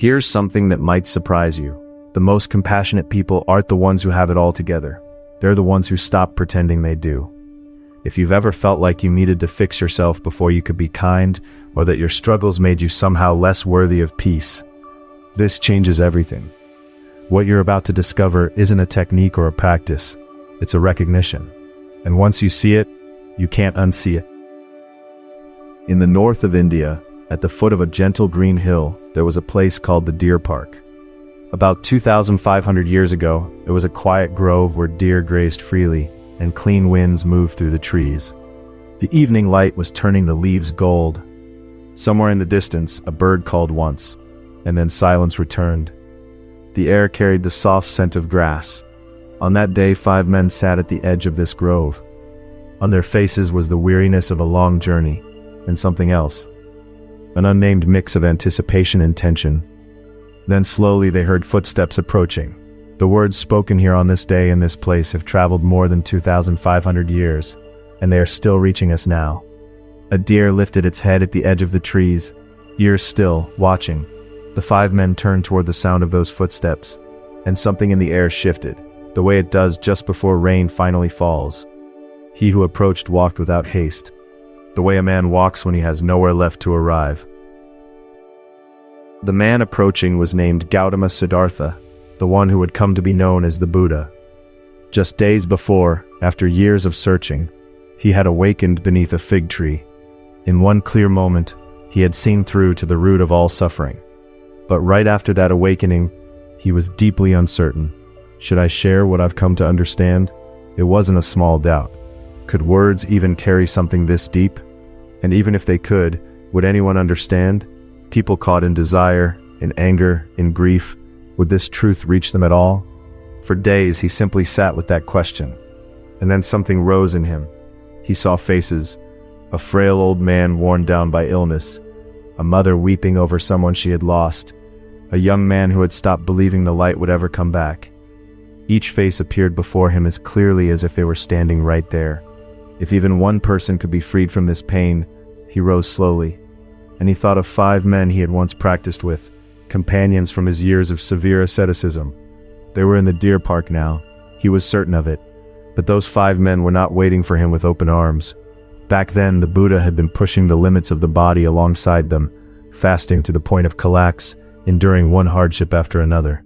Here's something that might surprise you. The most compassionate people aren't the ones who have it all together. They're the ones who stop pretending they do. If you've ever felt like you needed to fix yourself before you could be kind, or that your struggles made you somehow less worthy of peace, this changes everything. What you're about to discover isn't a technique or a practice, it's a recognition. And once you see it, you can't unsee it. In the north of India, at the foot of a gentle green hill, there was a place called the Deer Park. About 2,500 years ago, it was a quiet grove where deer grazed freely and clean winds moved through the trees. The evening light was turning the leaves gold. Somewhere in the distance, a bird called once, and then silence returned. The air carried the soft scent of grass. On that day, 5 men sat at the edge of this grove. On their faces was the weariness of a long journey, and something else, an unnamed mix of anticipation and tension. Then slowly they heard footsteps approaching. The words spoken here on this day in this place have traveled more than 2,500 years, and they are still reaching us now. A deer lifted its head at the edge of the trees, ears still, watching. The 5 men turned toward the sound of those footsteps, and something in the air shifted, the way it does just before rain finally falls. He who approached walked without haste, the way a man walks when he has nowhere left to arrive. The man approaching was named Gautama Siddhartha, the one who would come to be known as the Buddha. Just days before, after years of searching, he had awakened beneath a fig tree. In one clear moment, he had seen through to the root of all suffering. But right after that awakening, he was deeply uncertain. Should I share what I've come to understand? It wasn't a small doubt. Could words even carry something this deep? And even if they could, would anyone understand? People caught in desire, in anger, in grief, would this truth reach them at all? For days he simply sat with that question. And then something rose in him. He saw faces, a frail old man worn down by illness, a mother weeping over someone she had lost, a young man who had stopped believing the light would ever come back. Each face appeared before him as clearly as if they were standing right there. If even one person could be freed from this pain, he rose slowly, and he thought of 5 men he had once practiced with, companions from his years of severe asceticism. They were in the Deer Park now, he was certain of it, but those 5 men were not waiting for him with open arms. Back then, the Buddha had been pushing the limits of the body alongside them, fasting to the point of collapse, enduring one hardship after another.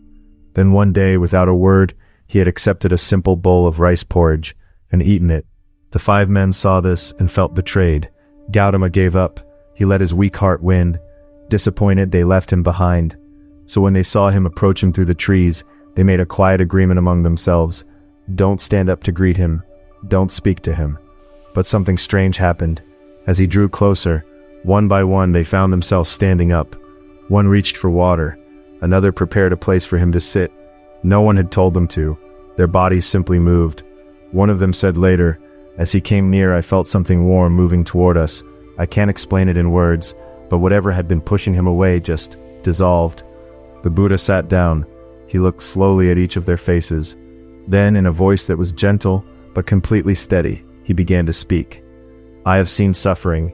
Then one day, without a word, he had accepted a simple bowl of rice porridge and eaten it. The 5 men saw this and felt betrayed. Gautama gave up. He let his weak heart win. Disappointed, they left him behind. So when they saw him approaching through the trees, they made a quiet agreement among themselves. Don't stand up to greet him. Don't speak to him. But something strange happened. As he drew closer, one by one they found themselves standing up. One reached for water. Another prepared a place for him to sit. No one had told them to. Their bodies simply moved. One of them said later, "As he came near, I felt something warm moving toward us. I can't explain it in words, but whatever had been pushing him away just dissolved." The Buddha sat down. He looked slowly at each of their faces. Then, in a voice that was gentle but completely steady, he began to speak. "I have seen suffering,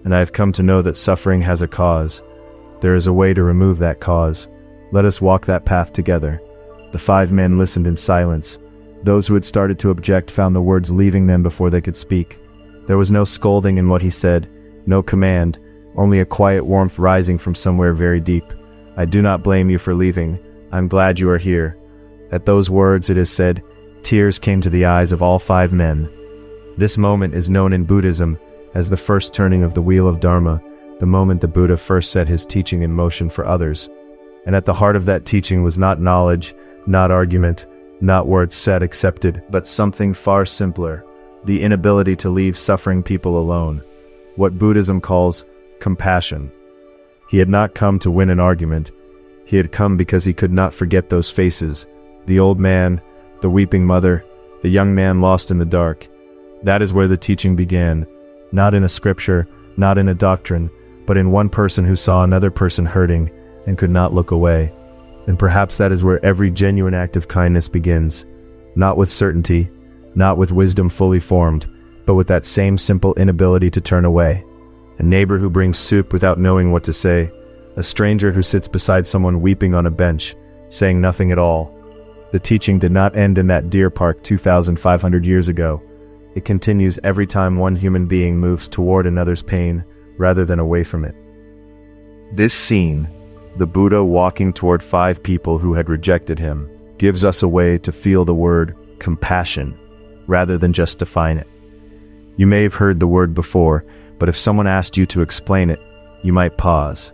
and I have come to know that suffering has a cause. There is a way to remove that cause. Let us walk that path together." The 5 men listened in silence. Those who had started to object found the words leaving them before they could speak. There was no scolding in what he said, no command, only a quiet warmth rising from somewhere very deep. "I do not blame you for leaving. I'm glad you are here." At those words, it is said, tears came to the eyes of all 5 men. This moment is known in Buddhism as the first turning of the wheel of Dharma, the moment the Buddha first set his teaching in motion for others. And at the heart of that teaching was not knowledge, not argument, not words said accepted, but something far simpler, the inability to leave suffering people alone, what Buddhism calls compassion. He had not come to win an argument. He had come because he could not forget those faces, the old man, the weeping mother, the young man lost in the dark. That is where the teaching began, not in a scripture, not in a doctrine, but in one person who saw another person hurting and could not look away. And perhaps that is where every genuine act of kindness begins, not with certainty, not with wisdom fully formed, but with that same simple inability to turn away. A neighbor who brings soup without knowing what to say, a stranger who sits beside someone weeping on a bench, saying nothing at all. The teaching did not end in that deer park 2,500 years ago. It continues every time one human being moves toward another's pain rather than away from it. This scene, the Buddha walking toward 5 people who had rejected him, gives us a way to feel the word compassion rather than just define it. You may have heard the word before, but if someone asked you to explain it, you might pause.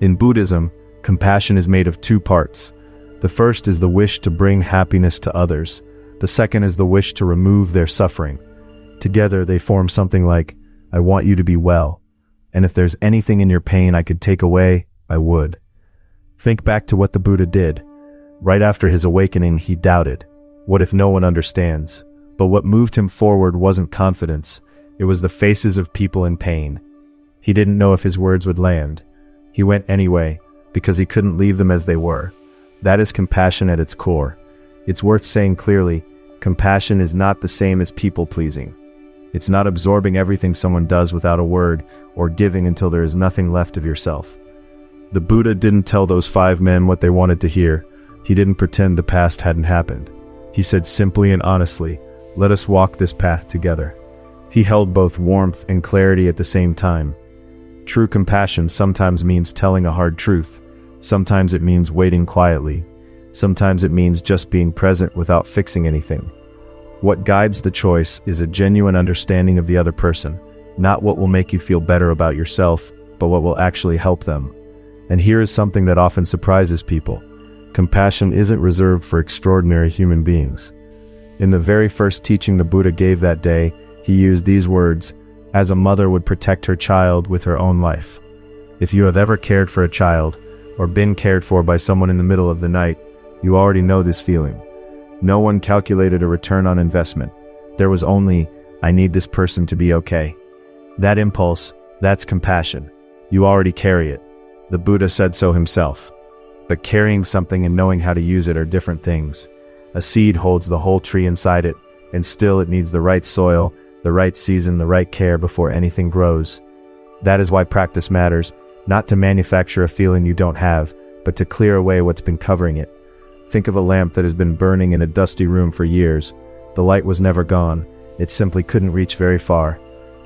In Buddhism, compassion is made of 2 parts. The first is the wish to bring happiness to others. The second is the wish to remove their suffering. Together they form something like, I want you to be well, and if there's anything in your pain I could take away, I would. Think back to what the Buddha did. Right after his awakening, he doubted. What if no one understands? But what moved him forward wasn't confidence. It was the faces of people in pain. He didn't know if his words would land. He went anyway, because he couldn't leave them as they were. That is compassion at its core. It's worth saying clearly, compassion is not the same as people-pleasing. It's not absorbing everything someone does without a word, or giving until there is nothing left of yourself. The Buddha didn't tell those 5 men what they wanted to hear. He didn't pretend the past hadn't happened. He said simply and honestly, let us walk this path together. He held both warmth and clarity at the same time. True compassion sometimes means telling a hard truth. Sometimes it means waiting quietly. Sometimes it means just being present without fixing anything. What guides the choice is a genuine understanding of the other person, not what will make you feel better about yourself, but what will actually help them. And here is something that often surprises people. Compassion isn't reserved for extraordinary human beings. In the very first teaching the Buddha gave that day, he used these words, as a mother would protect her child with her own life. If you have ever cared for a child, or been cared for by someone in the middle of the night, you already know this feeling. No one calculated a return on investment. There was only, I need this person to be okay. That impulse, that's compassion. You already carry it. The Buddha said so himself. But carrying something and knowing how to use it are different things. A seed holds the whole tree inside it, and still it needs the right soil, the right season, the right care before anything grows. That is why practice matters, not to manufacture a feeling you don't have, but to clear away what's been covering it. Think of a lamp that has been burning in a dusty room for years. The light was never gone, it simply couldn't reach very far.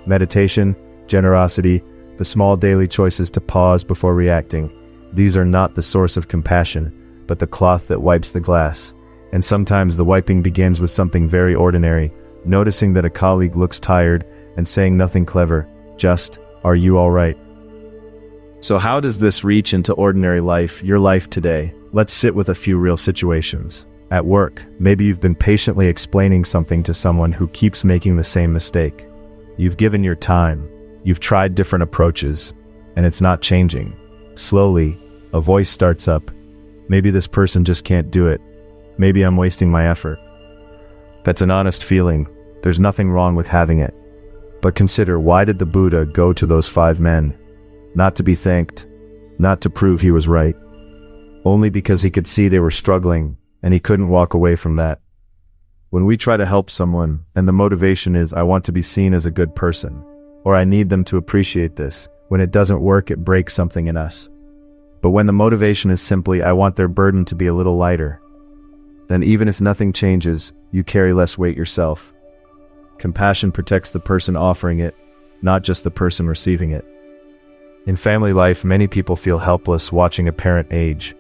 Meditation, generosity, the small daily choices to pause before reacting, these are not the source of compassion, but the cloth that wipes the glass. And sometimes the wiping begins with something very ordinary, noticing that a colleague looks tired and saying nothing clever, just, are you all right? So how does this reach into ordinary life, your life today? Let's sit with a few real situations. At work, maybe you've been patiently explaining something to someone who keeps making the same mistake. You've given your time, you've tried different approaches, and it's not changing. Slowly, a voice starts up. Maybe this person just can't do it. Maybe I'm wasting my effort. That's an honest feeling. There's nothing wrong with having it. But consider, why did the Buddha go to those 5 men? Not to be thanked, not to prove he was right. Only because he could see they were struggling, and he couldn't walk away from that. When we try to help someone, and the motivation is, I want to be seen as a good person, or I need them to appreciate this, when it doesn't work, it breaks something in us. But when the motivation is simply, I want their burden to be a little lighter, then even if nothing changes, you carry less weight yourself. Compassion protects the person offering it, not just the person receiving it. In family life, many people feel helpless watching a parent age.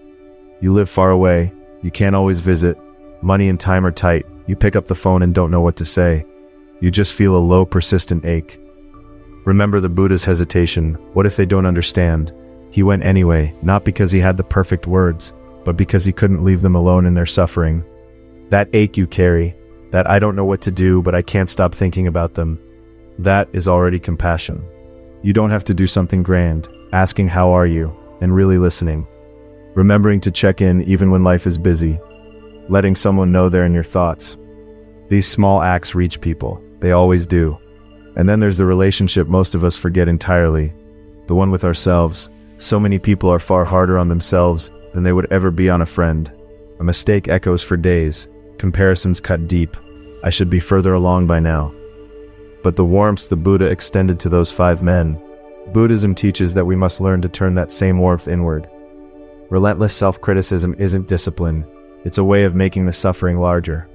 You live far away, you can't always visit, money and time are tight, you pick up the phone and don't know what to say. You just feel a low, persistent ache. Remember the Buddha's hesitation. What if they don't understand? He went anyway, not because he had the perfect words, but because he couldn't leave them alone in their suffering. That ache you carry, that I don't know what to do, but I can't stop thinking about them, that is already compassion. You don't have to do something grand, asking how are you, and really listening. Remembering to check in even when life is busy. Letting someone know they're in your thoughts. These small acts reach people, they always do. And then there's the relationship most of us forget entirely, the one with ourselves. So many people are far harder on themselves than they would ever be on a friend. A mistake echoes for days, comparisons cut deep. I should be further along by now. But the warmth the Buddha extended to those 5 men, Buddhism teaches that we must learn to turn that same warmth inward. Relentless self-criticism isn't discipline, it's a way of making the suffering larger.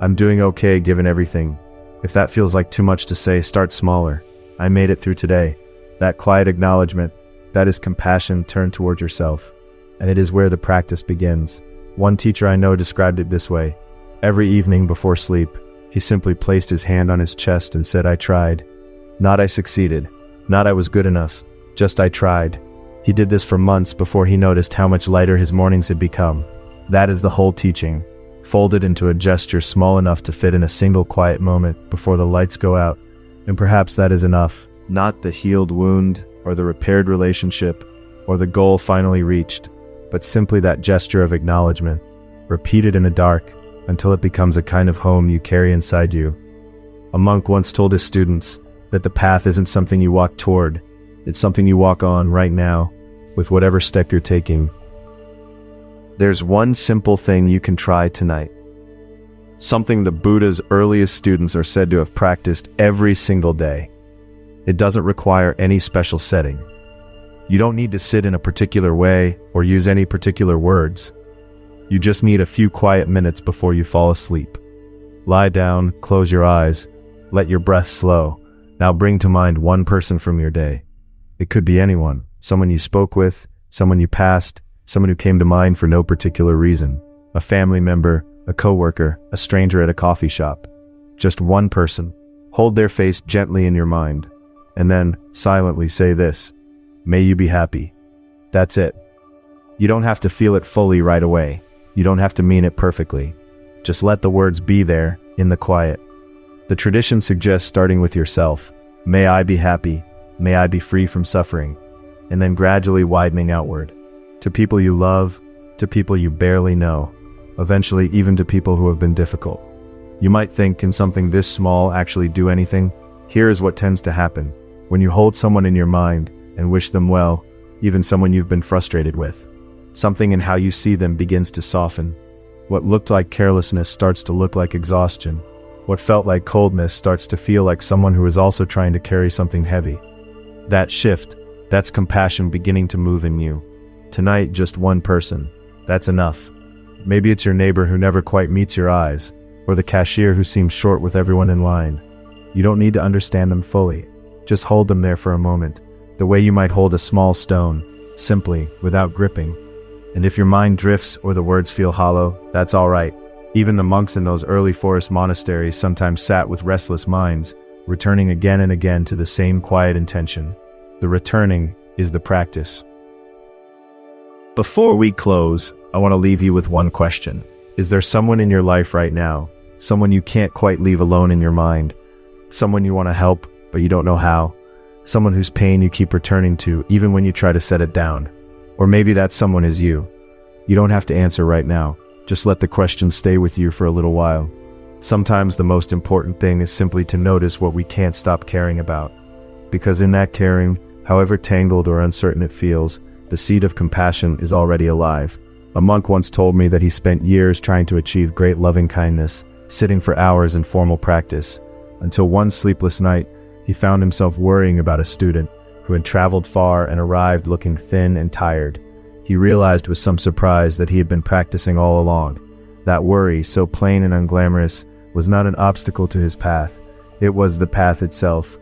I'm doing okay given everything. If that feels like too much to say, start smaller. I made it through today. That quiet acknowledgement, that is compassion turned toward yourself. And it is where the practice begins. One teacher I know described it this way. Every evening before sleep, he simply placed his hand on his chest and said, I tried. Not I succeeded. Not I was good enough. Just I tried. He did this for months before he noticed how much lighter his mornings had become. That is the whole teaching, folded into a gesture small enough to fit in a single quiet moment before the lights go out. And perhaps that is enough. Not the healed wound, or the repaired relationship, or the goal finally reached, but simply that gesture of acknowledgement, repeated in the dark, until it becomes a kind of home you carry inside you. A monk once told his students that the path isn't something you walk toward, it's something you walk on right now, with whatever step you're taking. There's one simple thing you can try tonight. Something the Buddha's earliest students are said to have practiced every single day. It doesn't require any special setting. You don't need to sit in a particular way or use any particular words. You just need a few quiet minutes before you fall asleep. Lie down, close your eyes, let your breath slow. Now bring to mind one person from your day. It could be anyone, someone you spoke with, someone you passed, someone who came to mind for no particular reason. A family member, a coworker, a stranger at a coffee shop. Just one person. Hold their face gently in your mind, and then silently say this, may you be happy. That's it. You don't have to feel it fully right away. You don't have to mean it perfectly. Just let the words be there, in the quiet. The tradition suggests starting with yourself. May I be happy. May I be free from suffering. And then gradually widening outward. To people you love, to people you barely know. Eventually even to people who have been difficult. You might think, can something this small actually do anything? Here is what tends to happen. When you hold someone in your mind and wish them well, even someone you've been frustrated with, something in how you see them begins to soften. What looked like carelessness starts to look like exhaustion. What felt like coldness starts to feel like someone who is also trying to carry something heavy. That shift, that's compassion beginning to move in you. Tonight, just one person. That's enough. Maybe it's your neighbor who never quite meets your eyes, or the cashier who seems short with everyone in line. You don't need to understand them fully. Just hold them there for a moment, the way you might hold a small stone, simply, without gripping. And if your mind drifts or the words feel hollow, that's all right. Even the monks in those early forest monasteries sometimes sat with restless minds, returning again and again to the same quiet intention. The returning is the practice. Before we close, I want to leave you with one question. Is there someone in your life right now, someone you can't quite leave alone in your mind? Someone you want to help, but you don't know how? Someone whose pain you keep returning to, even when you try to set it down? Or maybe that someone is you. You don't have to answer right now. Just let the question stay with you for a little while. Sometimes the most important thing is simply to notice what we can't stop caring about. Because in that caring, however tangled or uncertain it feels, the seed of compassion is already alive. A monk once told me that he spent years trying to achieve great loving kindness, sitting for hours in formal practice, until one sleepless night, he found himself worrying about a student who had traveled far and arrived looking thin and tired. He realized with some surprise that he had been practicing all along. That worry, so plain and unglamorous, was not an obstacle to his path. It was the path itself.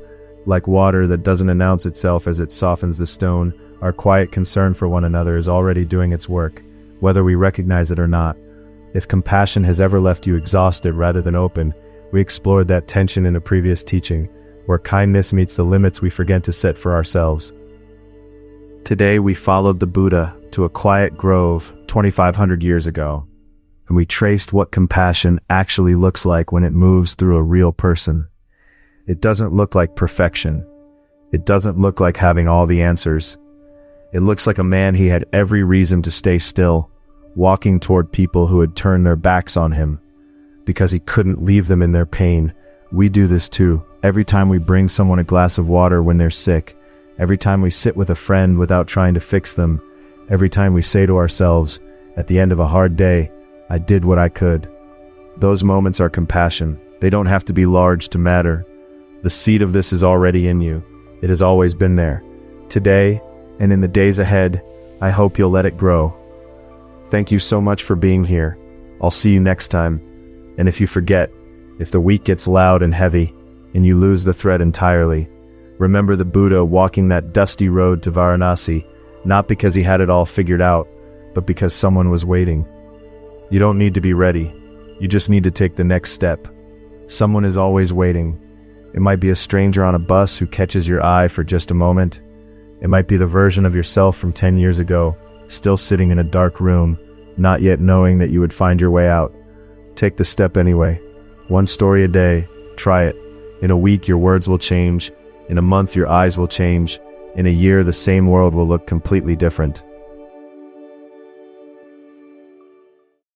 Like water that doesn't announce itself as it softens the stone, our quiet concern for one another is already doing its work, whether we recognize it or not. If compassion has ever left you exhausted rather than open, we explored that tension in a previous teaching, where kindness meets the limits we forget to set for ourselves. Today we followed the Buddha to a quiet grove 2,500 years ago, and we traced what compassion actually looks like when it moves through a real person. It doesn't look like perfection. It doesn't look like having all the answers. It looks like a man he had every reason to stay still, walking toward people who had turned their backs on him, because he couldn't leave them in their pain. We do this too. Every time we bring someone a glass of water when they're sick, every time we sit with a friend without trying to fix them, every time we say to ourselves, at the end of a hard day, I did what I could. Those moments are compassion. They don't have to be large to matter. The seed of this is already in you. It has always been there. Today, and in the days ahead, I hope you'll let it grow. Thank you so much for being here. I'll see you next time. And if you forget, if the week gets loud and heavy, and you lose the thread entirely, remember the Buddha walking that dusty road to Varanasi, not because he had it all figured out, but because someone was waiting. You don't need to be ready. You just need to take the next step. Someone is always waiting. It might be a stranger on a bus who catches your eye for just a moment. It might be the version of yourself from 10 years ago, still sitting in a dark room, not yet knowing that you would find your way out. Take the step anyway. One story a day. Try it. In a week, your words will change. In a month, your eyes will change. In a year, the same world will look completely different.